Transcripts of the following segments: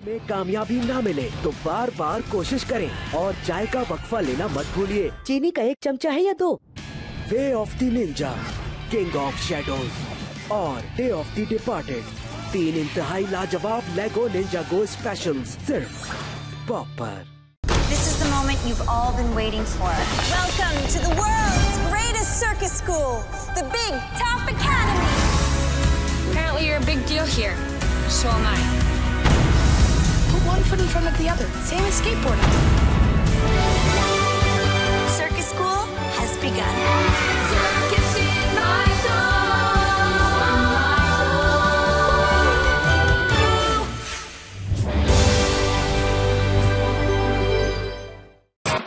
में कामयाबी ना मिले तो बार बार कोशिश करें और चाय का वक्फा लेना मत भूलिए। चीनी का 1 चमचा है या 2? Way of the Ninja, king of shadows और डे ऑफ द डिपार्टेड, 3 इंतहाई लाजवाब लेगो निंजागो स्पेशल्स सिर्फ पॉप पर। This is the moment you've all been waiting for. Welcome to the world's greatest circus school, the Big Top Academy. Apparently you're a big deal here. So am I. Put one foot in front of the other. Same as skateboarding. Circus school has begun. Circus in my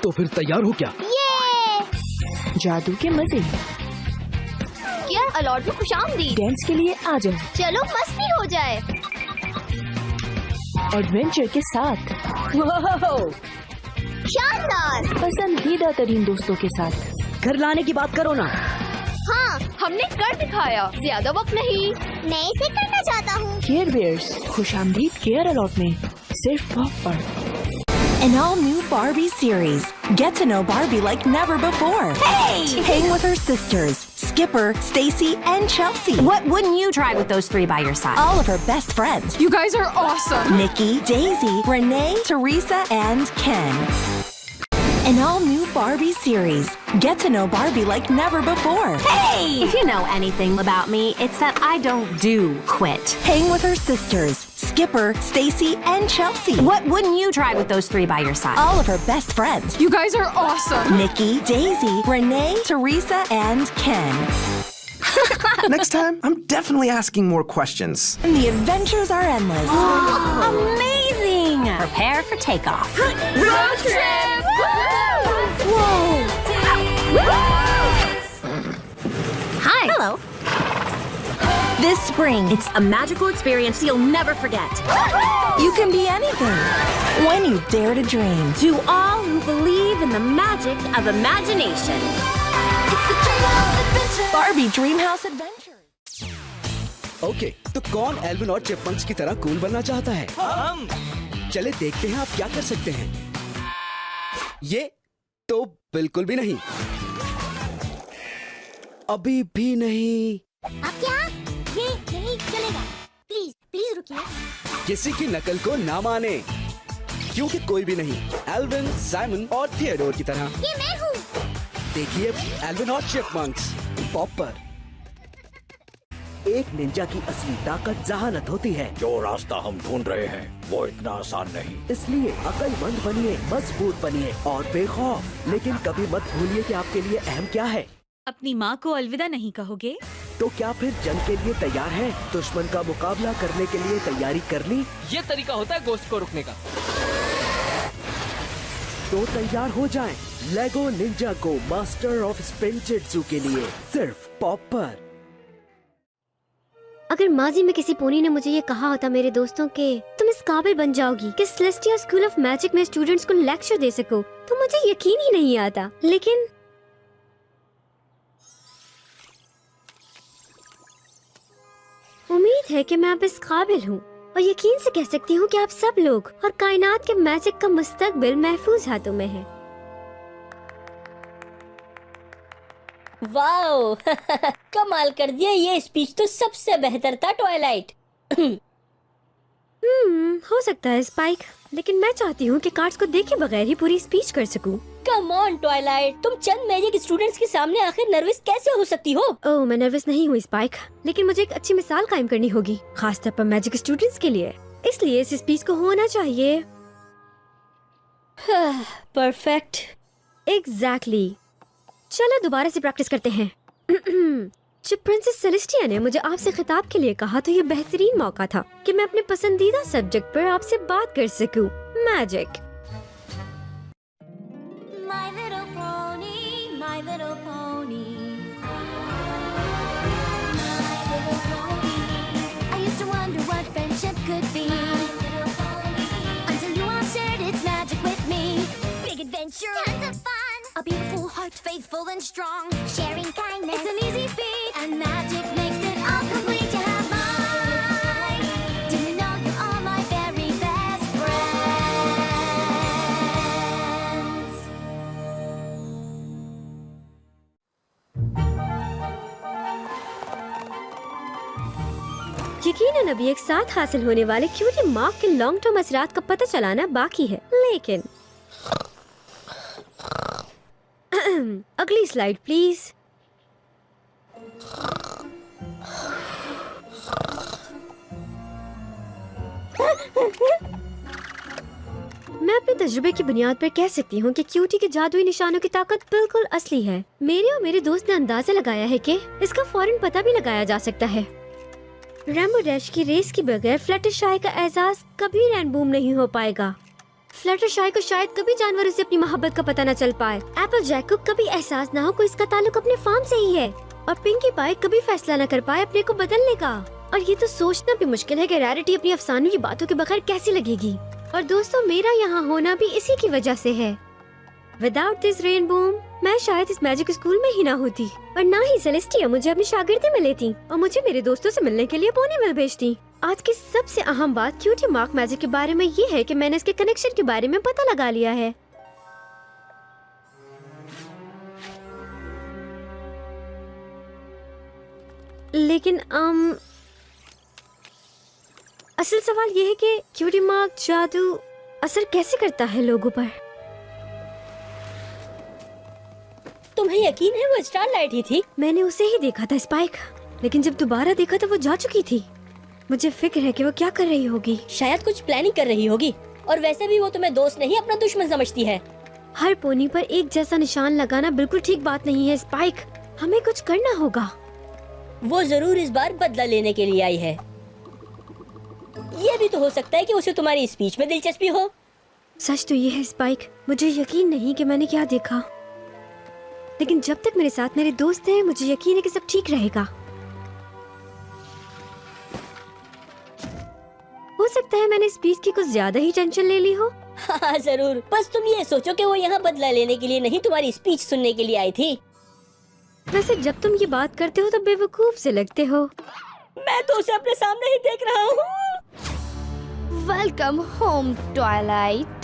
तो फिर तैयार हो क्या? जादू के मजे यार allot में खुशामदीद। डांस के लिए आ जाओ। चलो मस्ती हो जाए। एडवेंचर के साथ। शानदार। पसंदीदा तरीन दोस्तों के साथ। घर लाने की बात करो ना। हाँ हमने कर दिखाया, ज्यादा वक्त नहीं। मैं इसे करना चाहता हूँ। केयर बेयर्स खुशामदीद केयर अलॉट में सिर्फ पॉप पर। An all-new Barbie series. Get to know Barbie like never before. Hey! Hang with her sisters, Skipper, Stacy, and Chelsea. What wouldn't you try with those 3 by your side? All of her best friends. You guys are awesome. Nikki, Daisy, Renee, Teresa, and Ken. An all-new Barbie series. Get to know Barbie like never before. Hey! If you know anything about me, it's that I don't do quit. Hang with her sisters, Skipper, Stacy, and Chelsea. What wouldn't you try with those 3 by your side? All of her best friends. You guys are awesome. Nikki, Daisy, Renee, Teresa, and Ken. Next time, I'm definitely asking more questions. And the adventures are endless. Amazing! Prepare for takeoff. Road trip! Hi. Hello. This spring, it's a magical experience you'll never forget. You can be anything when you dare to dream. To all who believe in the magic of imagination. Barbie Dreamhouse Adventure. Okay, तो कौन Alvin और chipmunks की तरह cool बनना चाहता है? हम। चले देखते हैं आप क्या कर सकते हैं। ये तो बिल्कुल भी नहीं। अभी भी नहीं। अब क्या? ये नहीं चलेगा। प्लीज प्लीज रुकिए। किसी की नकल को ना माने, क्योंकि कोई भी नहीं एल्विन, साइमन और थियोडोर की तरह। ये मैं हूँ। देखिए एल्विन और चिपमंक्स पॉप पर। एक निंजा की असली ताकत जहानत होती है। जो रास्ता हम ढूंढ रहे हैं वो इतना आसान नहीं। इसलिए अक्लमंद बनिए, मजबूत बनिए और बेखौफ। लेकिन कभी मत भूलिए कि आपके लिए अहम क्या है। अपनी माँ को अलविदा नहीं कहोगे? तो क्या फिर जंग के लिए तैयार हैं? दुश्मन का मुकाबला करने के लिए तैयारी कर ली? ये तरीका होता है गोश्त को रुकने का। तो तैयार हो जाएं लेगो निंजागो मास्टर ऑफ स्पिनजित्सु के लिए सिर्फ पॉप पर। अगर माजी में किसी पोनी ने मुझे ये कहा होता मेरे दोस्तों के तुम इस काबिल बन जाओगी कि सेलेस्टिया स्कूल ऑफ मैजिक में स्टूडेंट्स को लेक्चर दे सको, तो मुझे यकीन ही नहीं आता। लेकिन उम्मीद है कि मैं अब इस काबिल हूँ और यकीन से कह सकती हूँ कि आप सब लोग और कायनात के मैजिक का मुस्तकबिल महफूज हाथों में है। वाओ कमाल कर दिया। ये स्पीच तो सबसे बेहतर था ट्वाइलाइट। हो सकता है स्पाइक, लेकिन मैं चाहती हूँ कि कार्ड्स को देखे बगैर ही पूरी स्पीच कर सकूं। कम ऑन ट्वाइलाइट, तुम चंद मैजिक स्टूडेंट्स के सामने आखिर नर्वस कैसे हो सकती हो? ओह मैं नर्वस नहीं हूँ स्पाइक, लेकिन मुझे एक अच्छी मिसाल कायम करनी होगी, खासतौर पर मैजिक स्टूडेंट्स के लिए। इसलिए इस स्पीच को होना चाहिए परफेक्ट। एग्जैक्टली। चलो दोबारा से प्रैक्टिस करते हैं। जब प्रिंसेस सेलेस्टिया ने मुझे आपसे खिताब के लिए कहा तो ये बेहतरीन मौका था कि मैं अपने पसंदीदा सब्जेक्ट पर आपसे बात कर सकूं, magic. My little pony, my little pony. My little pony. I used to wonder what friendship could be. Until you all shared its magic with me. Big adventure. Tons of fun. A beautiful heart, faithful and strong. Sharing kindness. It's an easy feat. And magic makes it all complete. You have mine. Do you know you're all my very best यकीनन अभी एक साथ हासिल होने वाले cutie mark के long term असरात का पता चलाना बाकी है, लेकिन अगली स्लाइड प्लीज। मैं अपने तजुर्बे की बुनियाद पर कह सकती हूँ कि क्यूटी के जादुई निशानों की ताकत बिल्कुल असली है। मेरे और मेरे दोस्त ने अंदाजा लगाया है कि इसका फौरन पता भी लगाया जा सकता है। रेनबो डैश की रेस के बगैर फ्लटरशाई का एहसास कभी रेनबूम नहीं हो पाएगा। फ्लटरशाई को शायद कभी जानवरों से अपनी मोहब्बत का पता न चल पाए। एप्पल जैक को कभी एहसास न हो को इसका ताल्लुक अपने फार्म से ही है, और पिंकी पाई कभी फैसला न कर पाए अपने को बदलने का। और ये तो सोचना भी मुश्किल है कि रैरिटी अपनी अफसानों की बातों के बगैर कैसी लगेगी। और दोस्तों, मेरा यहाँ होना भी इसी की वजह से है। विदाउट दिस रेनबूम मैं शायद इस मैजिक स्कूल में ही ना होती, और ना ही सेलेस्टिया मुझे अपनी शागिर्दी में लेती और मुझे मेरे दोस्तों से मिलने के लिए पोनीविल भेजती। आज की सबसे अहम बात क्यूटी मार्क मैजिक के बारे में ये है कि मैंने इसके कनेक्शन के बारे में पता लगा लिया है। लेकिन असल सवाल ये है कि क्यूटी मार्क जादू असर कैसे करता है लोगों पर। तुम्हें यकीन है वो स्टारलाइट ही थी? मैंने उसे ही देखा था स्पाइक, लेकिन जब दोबारा देखा तो वो जा चुकी थी। मुझे फिक्र है कि वो क्या कर रही होगी। शायद कुछ प्लानिंग कर रही होगी, और वैसे भी वो तुम्हें दोस्त नहीं अपना दुश्मन समझती है। हर पोनी पर एक जैसा निशान लगाना बिल्कुल ठीक बात नहीं है स्पाइक, हमें कुछ करना होगा। वो जरूर इस बार बदला लेने के लिए आई है। ये भी तो हो सकता है कि उसे तुम्हारी स्पीच में दिलचस्पी हो। सच तो ये है स्पाइक, मुझे यकीन नहीं कि मैंने क्या देखा, लेकिन जब तक मेरे साथ मेरे दोस्त हैं मुझे यकीन है कि सब ठीक रहेगा। हो सकता है मैंने स्पीच की कुछ ज्यादा ही टेंशन ले ली हो। हाँ जरूर, बस तुम ये सोचो कि वो यहाँ बदला लेने के लिए नहीं, तुम्हारी स्पीच सुनने के लिए आई थी। वैसे जब तुम ये बात करते हो तो बेवकूफ से लगते हो। मैं तो उसे अपने सामने ही देख रहा हूँ। Welcome home Twilight.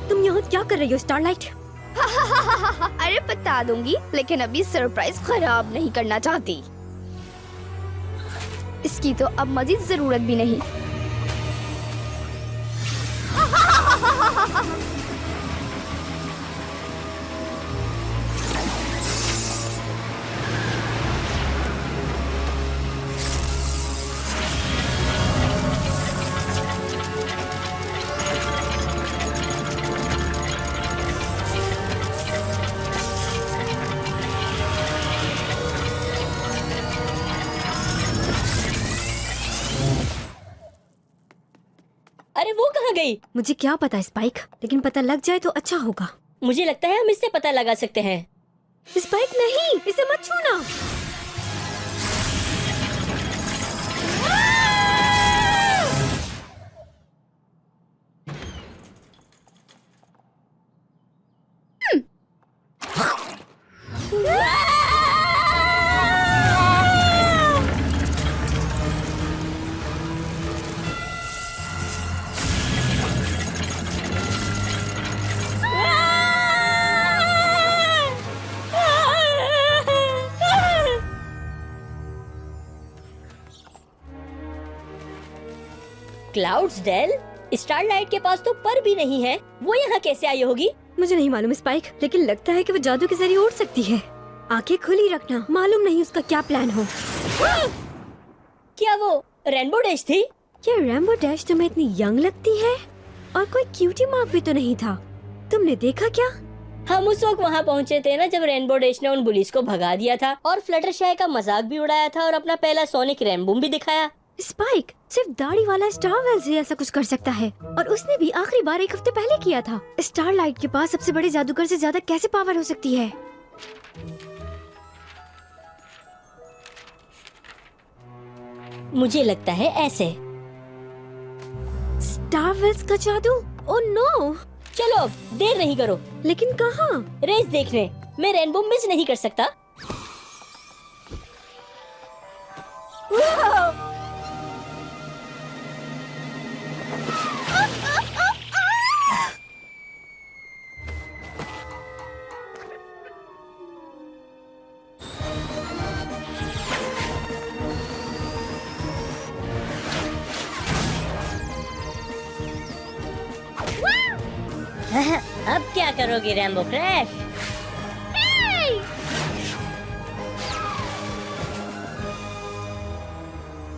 तुम यहाँ क्या कर रही हो स्टारलाइट? अरे बता दूंगी, लेकिन अभी सरप्राइज खराब नहीं करना चाहती। इसकी तो अब मजीद जरूरत भी नहीं। अरे वो कहाँ गई? मुझे क्या पता स्पाइक, लेकिन पता लग जाए तो अच्छा होगा। मुझे लगता है हम इससे पता लगा सकते हैं। स्पाइक नहीं, इसे मत छूना। क्लाउड्सडेल, स्टारलाइट के पास तो पर भी नहीं है, वो यहाँ कैसे आई होगी? मुझे नहीं मालूम स्पाइक, लेकिन लगता है कि वो जादू के जरिए उड़ सकती है। आंखें खुली रखना, मालूम नहीं उसका क्या प्लान हो। क्या वो रेनबो डैश थी? क्या रेनबो डैश तुम्हें इतनी यंग लगती है? और कोई क्यूटी मार्क भी तो नहीं था, तुमने देखा क्या? हम उस वक्त वहाँ पहुँचे थे ना जब रेनबो डैश ने उन बुलीज को भगा दिया था, और फ्लटरशाई का मजाक भी उड़ाया था, और अपना पहला सोनिक रेनबूम भी दिखाया। स्पाइक सिर्फ दाढ़ी वाला स्टारवेल्स ही ऐसा कुछ कर सकता है, और उसने भी आखिरी बार एक हफ्ते पहले किया था। स्टारलाइट के पास सबसे बड़े जादूगर से ज्यादा कैसे पावर हो सकती है? मुझे लगता है ऐसे। स्टारवेल्स का जादू? Oh no! चलो देर नहीं करो। लेकिन कहाँ? रेस देखने। मैं रेनबो मिस नहीं कर सकता। अब क्या करोगी रैम्बो क्रैश?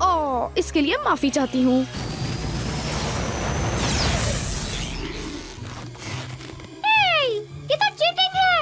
ओह, इसके लिए माफी चाहती हूँ। ये तो चीटिंग है।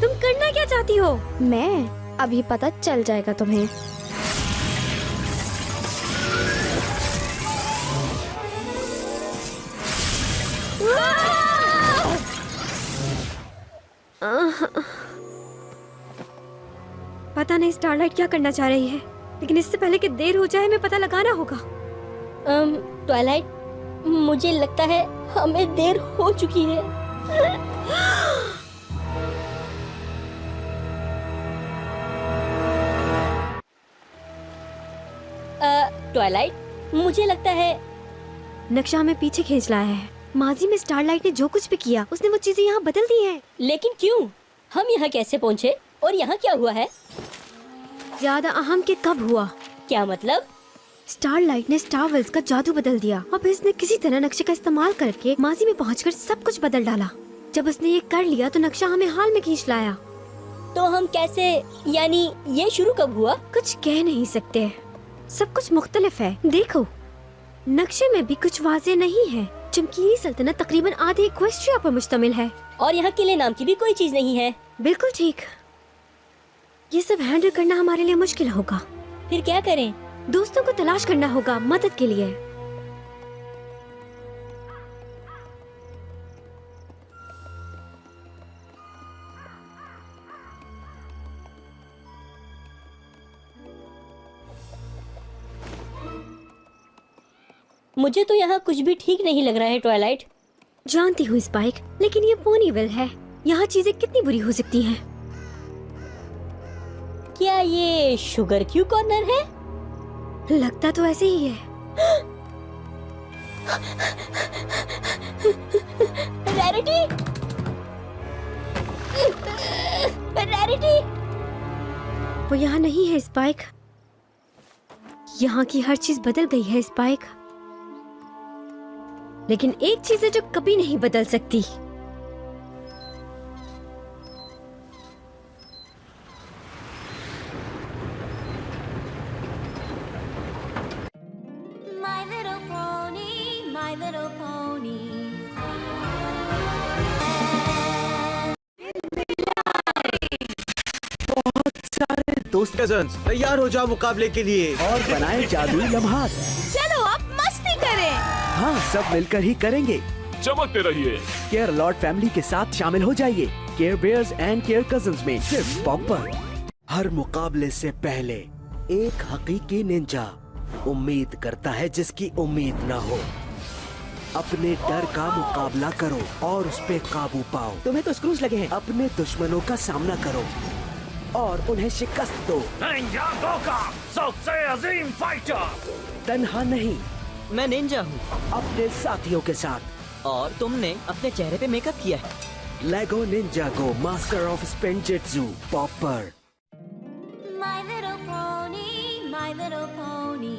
तुम करना क्या चाहती हो? मैं अभी पता चल जाएगा तुम्हें। पता नहीं स्टारलाइट क्या करना चाह रही है, लेकिन इससे पहले कि देर हो जाए हमें पता लगाना होगा। ट्वाइलाइट, मुझे लगता है हमें देर हो चुकी है। ट्वाइलाइट, मुझे लगता है नक्शा हमें पीछे खींच लाया है। माजी में स्टारलाइट ने जो कुछ भी किया, उसने वो चीजें यहाँ बदल दी हैं। लेकिन क्यों? हम यहाँ कैसे पहुँचे और यहाँ क्या हुआ है? ज्यादा अहम के कब हुआ? क्या मतलब? स्टारलाइट ने स्टारवेल्स का जादू बदल दिया और फिर इसने किसी तरह नक्शे का इस्तेमाल करके माजी में पहुंचकर सब कुछ बदल डाला। जब उसने ये कर लिया तो नक्शा हमें हाल में खींच लाया। तो हम कैसे, यानी ये शुरू कब हुआ? कुछ कह नहीं सकते, सब कुछ मुख्तलिफ है। देखो, नक्शे में भी कुछ वाज़ेह नहीं है। चमकीली सल्तनत तकरीबन आधे इक्वेस्ट्रिया पर मुश्तमिल है और यहाँ किले नाम की भी कोई चीज नहीं है। बिल्कुल ठीक। ये सब हैंडल करना हमारे लिए मुश्किल होगा। फिर क्या करें? दोस्तों को तलाश करना होगा मदद के लिए। मुझे तो यहाँ कुछ भी ठीक नहीं लग रहा है ट्वाइलाइट। जानती हूँ स्पाइक, लेकिन ये पोनीविल है। यहाँ चीजें कितनी बुरी हो सकती हैं। क्या ये शुगर क्यू कॉर्नर है? लगता तो ऐसे ही है। रैरिटी! रैरिटी! वो यहाँ नहीं है स्पाइक। यहाँ की हर चीज बदल गई है स्पाइक, लेकिन एक चीज है जो कभी नहीं बदल सकती। My little pony, my little pony. दोस्त कजन्स, तैयार हो जाओ मुकाबले के लिए और बनाए जादुई लम्हात। चलो अब मस्ती करें। हाँ, सब मिलकर ही करेंगे। चमकते रहिए। केयर लॉर्ड फैमिली के साथ शामिल हो जाइए Care Bears and Care Cousins में, सिर्फ पॉप पर। हर मुकाबले से पहले एक हकीकी निंजा उम्मीद करता है जिसकी उम्मीद न हो। अपने डर का मुकाबला करो और उस पे काबू पाओ। तुम्हें तो स्क्रूज लगे हैं। अपने दुश्मनों का सामना करो और उन्हें शिकस्त दो। निंजागो का सबसे अजीम फाइटर। तन्हा नहीं, मैं निंजा हूँ अपने साथियों के साथ। और तुमने अपने चेहरे पे मेकअप किया है। लेगो निंजागो मास्टर ऑफ स्पेंजेट्सू पॉप पर। My little pony, my little pony.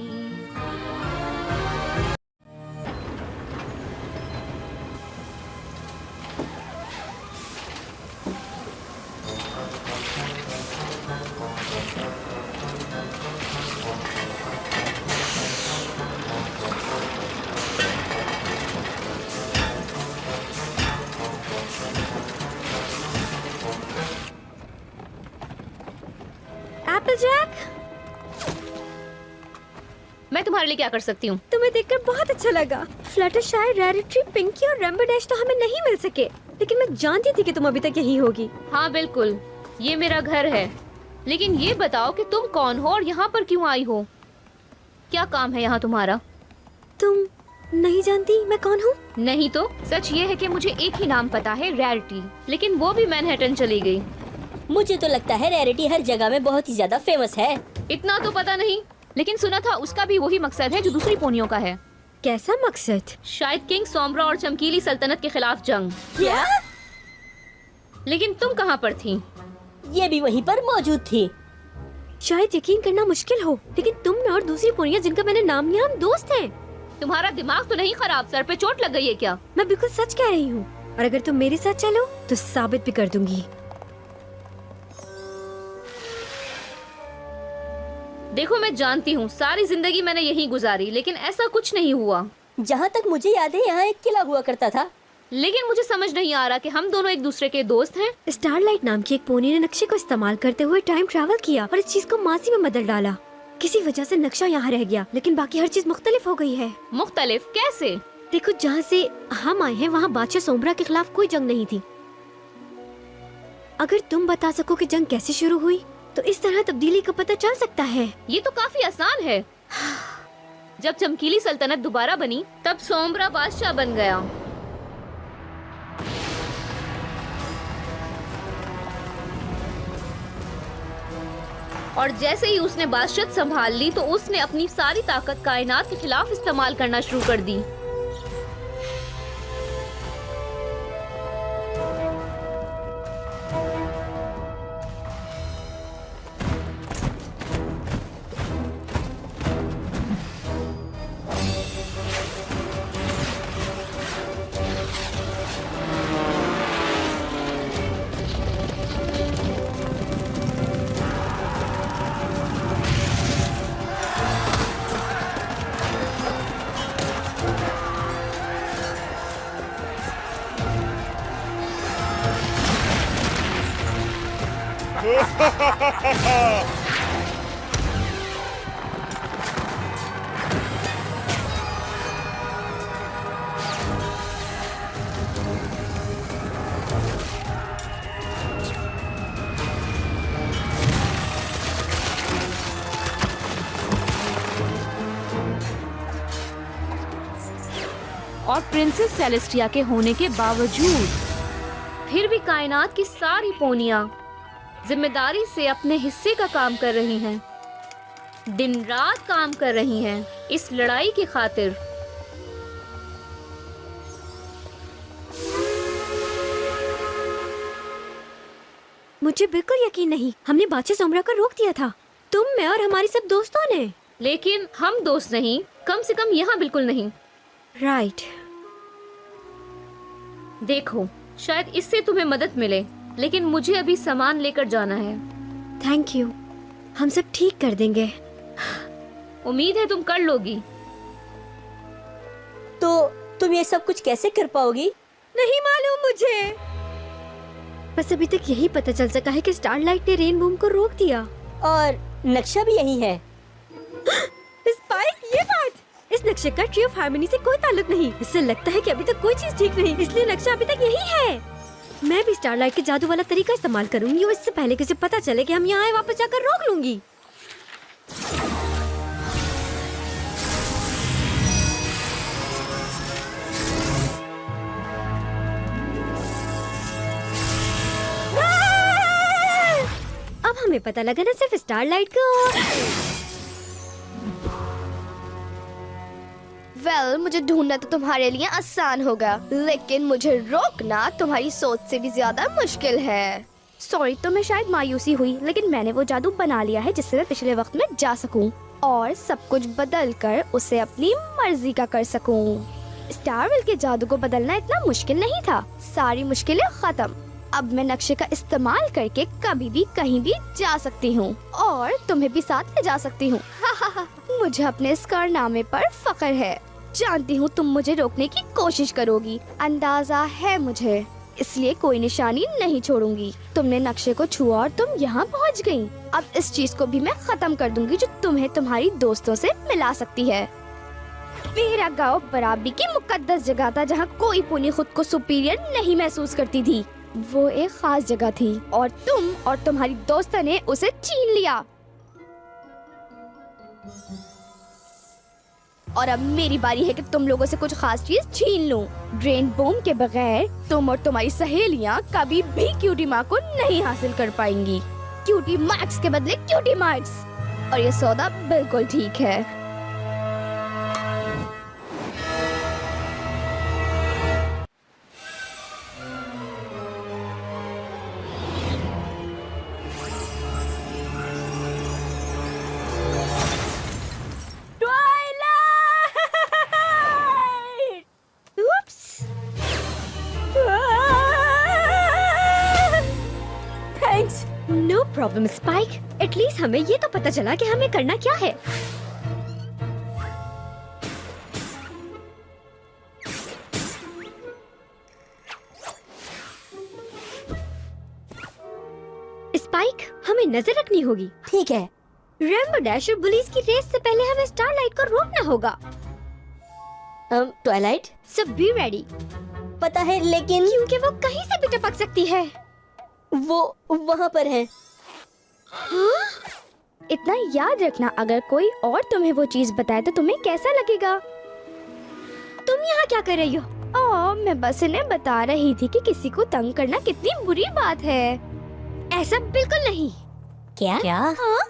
एप्पलजैक, मैं तुम्हारे लिए क्या कर सकती हूँ? तुम्हें देखकर बहुत अच्छा लगा। फ्लटरशाई, रैरिटी, पिंकी और रेम्बो डैश तो हमें नहीं मिल सके, लेकिन मैं जानती थी कि तुम अभी तक यही होगी। हाँ बिल्कुल, ये मेरा घर है, लेकिन ये बताओ कि तुम कौन हो और यहाँ पर क्यों आई हो? क्या काम है यहाँ तुम्हारा? तुम नहीं जानती मैं कौन हूँ? नहीं तो सच ये है कि मुझे एक ही नाम पता है, रैरिटी, लेकिन वो भी मैनहट्टन चली गई। मुझे तो लगता है रैरिटी हर जगह में बहुत ही ज्यादा फेमस है। इतना तो पता नहीं, लेकिन सुना था उसका भी वही मकसद है जो दूसरी पोनियों का है। कैसा मकसद? शायद किंग सोम्ब्रा और चमकीली सल्तनत के खिलाफ जंग। क्या? लेकिन तुम कहाँ पर थी? ये भी वहीं पर मौजूद थी। शायद यकीन करना मुश्किल हो, लेकिन तुम मैं और दूसरी पोनिया जिनका मैंने नाम लिया, हम दोस्त हैं। तुम्हारा दिमाग तो नहीं खराब? सर पे चोट लग गई है क्या? मैं बिल्कुल सच कह रही हूँ, और अगर तुम मेरे साथ चलो तो साबित भी कर दूंगी। देखो मैं जानती हूँ सारी जिंदगी मैंने यही गुजारी, लेकिन ऐसा कुछ नहीं हुआ। जहाँ तक मुझे याद है यहाँ एक किला हुआ करता था, लेकिन मुझे समझ नहीं आ रहा कि हम दोनों एक दूसरे के दोस्त हैं। स्टारलाइट नाम की एक पोनी ने नक्शे को इस्तेमाल करते हुए टाइम ट्रैवल किया और इस चीज को माजी में बदल डाला। किसी वजह से नक्शा यहाँ रह गया, लेकिन बाकी हर चीज मुख्तलिफ हो गई है। मुख्तलिफ कैसे? देखो, जहाँ से हम आए हैं वहाँ बादशाह सोम्ब्रा के खिलाफ कोई जंग नहीं थी। अगर तुम बता सको कि जंग कैसे शुरू हुई तो इस तरह तब्दीली का पता चल सकता है। ये तो काफी आसान है। जब चमकीली सल्तनत दोबारा बनी तब सोम्ब्रा बादशाह बन गया। और जैसे ही उसने बादशाहत संभाल ली तो उसने अपनी सारी ताकत कायनात के खिलाफ इस्तेमाल करना शुरू कर दी। और प्रिंसेस सेलेस्टिया के होने के बावजूद फिर भी कायनात की सारी पोनियां जिम्मेदारी से अपने हिस्से का काम कर रही हैं, दिन रात काम कर रही हैं इस लड़ाई की खातिर। मुझे बिल्कुल यकीन नहीं, हमने बादशाह सोम्ब्रा को रोक दिया था, तुम, मैं और हमारी सब दोस्तों ने। लेकिन हम दोस्त नहीं, कम से कम यहाँ बिल्कुल नहीं। राइट। देखो, शायद इससे तुम्हें मदद मिले, लेकिन मुझे अभी सामान लेकर जाना है। थैंक यू, हम सब ठीक कर देंगे। उम्मीद है तुम कर लोगी। तो तुम ये सब कुछ कैसे कर पाओगी? नहीं मालूम मुझे, बस अभी तक यही पता चल सका है कि स्टारलाइट ने रेन बूम को रोक दिया और नक्शा भी यही है। स्पाइक, ये बात, इस नक्शे का ट्री ऑफ हार्मनी से कोई ताल्लुक नहीं। इससे लगता है कि अभी तक कोई चीज ठीक नहीं, इसलिए नक्शा अभी तक यही है। मैं भी स्टारलाइट के जादू वाला तरीका इस्तेमाल करूंगी और इससे पहले कि उसे पता चले कि हम यहाँ आए, वापस जाकर रोक लूंगी। अब हमें पता लगा ना सिर्फ स्टारलाइट को। वेल, मुझे ढूंढना तो तुम्हारे लिए आसान होगा, लेकिन मुझे रोकना तुम्हारी सोच से भी ज्यादा मुश्किल है। सॉरी, तो मैं शायद मायूसी हुई, लेकिन मैंने वो जादू बना लिया है जिससे मैं पिछले वक्त में जा सकूं और सब कुछ बदल कर उसे अपनी मर्जी का कर सकूं। स्टारवेल के जादू को बदलना इतना मुश्किल नहीं था। सारी मुश्किलें खत्म। अब मैं नक्शे का इस्तेमाल करके कभी भी कहीं भी जा सकती हूँ और तुम्हें भी साथ ले जा सकती हूँ। मुझे अपने इस कारनामे पर फख्र है। जानती हूँ तुम मुझे रोकने की कोशिश करोगी, अंदाजा है मुझे, इसलिए कोई निशानी नहीं छोड़ूंगी। तुमने नक्शे को छुआ और तुम यहाँ पहुँच गयी। अब इस चीज को भी मैं खत्म कर दूंगी जो तुम्हें तुम्हारी दोस्तों से मिला सकती है। मेरा गांव बराबरी की मुकद्दस जगह था जहाँ कोई पोनी खुद को सुपीरियर नहीं महसूस करती थी। वो एक खास जगह थी और तुम और तुम्हारी दोस्त ने उसे छीन लिया। और अब मेरी बारी है कि तुम लोगों से कुछ खास चीज छीन लूं। रेन बूम के बगैर तुम और तुम्हारी सहेलियां कभी भी क्यूटी मार्क को नहीं हासिल कर पाएंगी। क्यूटी मार्क्स के बदले क्यूटी मार्क्स। और ये सौदा बिल्कुल ठीक है। नो प्रॉब्लम स्पाइक, एटलीस्ट हमें ये तो पता चला कि हमें करना क्या है। स्पाइक, हमें नजर रखनी होगी। ठीक है। रेनबो डैश और बुलीज की रेस से पहले हमें स्टारलाइट को रोकना होगा। ट्वाइलाइट, सब बी रेडी। पता है, लेकिन क्योंकि वो कहीं से भी टपक सकती है। वो वहाँ पर है। हाँ? इतना याद रखना, अगर कोई और तुम्हें वो चीज बताए तो तुम्हें कैसा लगेगा? तुम यहाँ क्या कर रही हो? मैं बस इन्हें बता रही थी कि किसी को तंग करना कितनी बुरी बात है। ऐसा बिल्कुल नहीं। क्या? हाँ?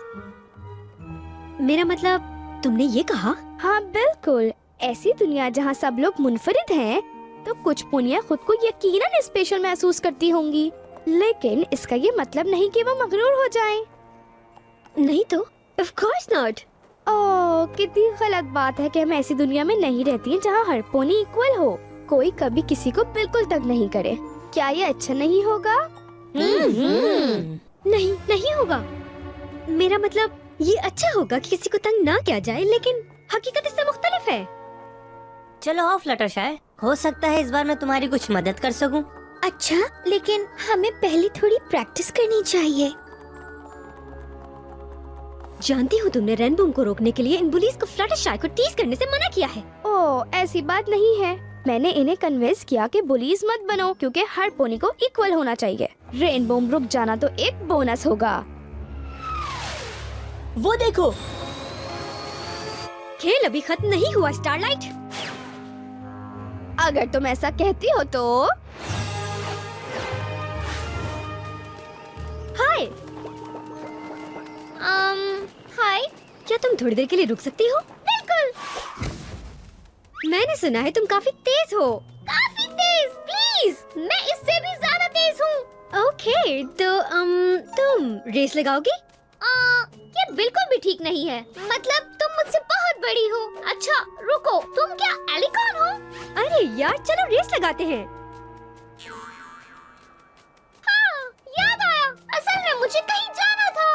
मेरा मतलब, तुमने ये कहा? हाँ बिल्कुल। ऐसी दुनिया जहाँ सब लोग मुनफरिद हैं, तो कुछ पुनिया खुद को यकीनन स्पेशल महसूस करती होंगी, लेकिन इसका ये मतलब नहीं कि वो मगरूर हो जाएं। नहीं तो, of course not। कितनी गलत बात है कि हम ऐसी दुनिया में नहीं रहती हैं जहाँ हर पोनी इक्वल हो, कोई कभी किसी को बिल्कुल तंग नहीं करे। क्या ये अच्छा नहीं होगा? नहीं, नहीं होगा। मेरा मतलब, ये अच्छा होगा कि किसी को तंग ना किया जाए, लेकिन हकीकत इससे मुख्तलिफ है। चलो आओ फ्लटरशाय, हो सकता है इस बार मैं तुम्हारी कुछ मदद कर सकूं। अच्छा, लेकिन हमें पहले थोड़ी प्रैक्टिस करनी चाहिए। जानती हूँ तुमने रेनबूम को रोकने के लिए इन बुलीज को फ्लटरशाय को टीज करने से मना किया है। ऐसी बात नहीं है। मैंने इन्हें कन्विंस किया कि बुलीज मत बनो, क्योंकि हर पोनी को इक्वल होना चाहिए। रेनबूम रुक जाना तो एक बोनस होगा। वो देखो, खेल अभी खत्म नहीं हुआ स्टारलाइट। अगर तुम ऐसा कहती हो तो। हाय। हाय, क्या तुम थोड़ी देर के लिए रुक सकती हो? बिल्कुल। मैंने सुना है तुम काफी तेज हो। काफी तेज? प्लीज, मैं इससे भी ज्यादा तेज हूँ। ओके, तो तुम रेस लगाओगी? ये बिल्कुल भी ठीक नहीं है। मतलब तुम मुझसे बहुत बड़ी हो। अच्छा रुको, तुम क्या एलिकॉन हो? अरे यार, चलो रेस लगाते हैं। हाँ, याद आया, असल में मुझे कहीं जाना था।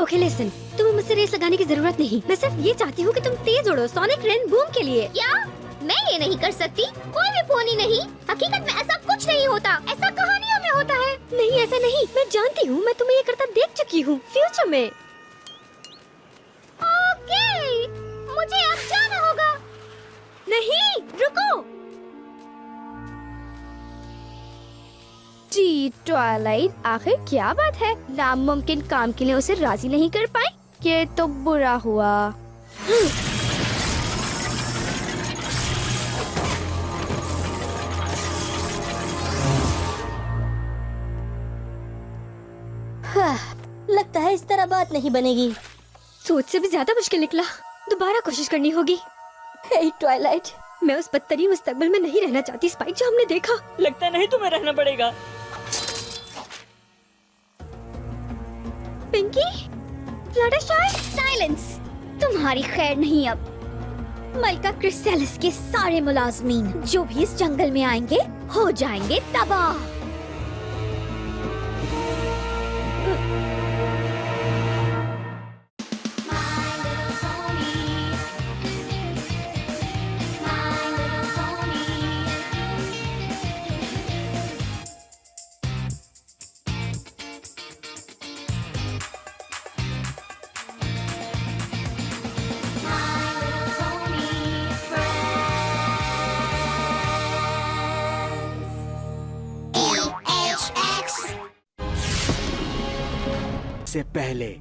ओके लिसन, तुम्हें मुझसे रेस लगाने की जरूरत नहीं। मैं सिर्फ ये चाहती हूँ कि तुम तेज उड़ो सोनिक रेन बूम के लिए। क्या? मैं ये नहीं कर सकती? कोई भी पोनी नहीं। हकीकत में ऐसा कुछ नहीं होता, ऐसा कहानियों में होता है। नहीं, ऐसा नहीं। मैं जानती हूँ, मैं तुम्हें ये करता देख चुकी हूँ फ्यूचर में। ओके, मुझे अब जाना होगा। नहीं, रुको। जी ट्वाइलाइट, आखिर क्या बात है? नामुमकिन काम के लिए उसे राजी नहीं कर पाए? ये तो बुरा हुआ। लगता है इस तरह बात नहीं बनेगी। सोच से भी ज्यादा मुश्किल निकला। दोबारा कोशिश करनी होगी। हे ट्वाइलाइट, मैं उस बदतरीन मुस्तकबिल में नहीं रहना चाहती स्पाइक, जो हमने देखा। लगता नहीं तुम्हें रहना पड़ेगा। पिंकी, फ्लटरशाय, साइलेंस, तुम्हारी खैर नहीं अब। मलका क्रिस्टैलिस के सारे मुलाजमीन जो भी इस जंगल में आएंगे हो जाएंगे तबाह। से पहले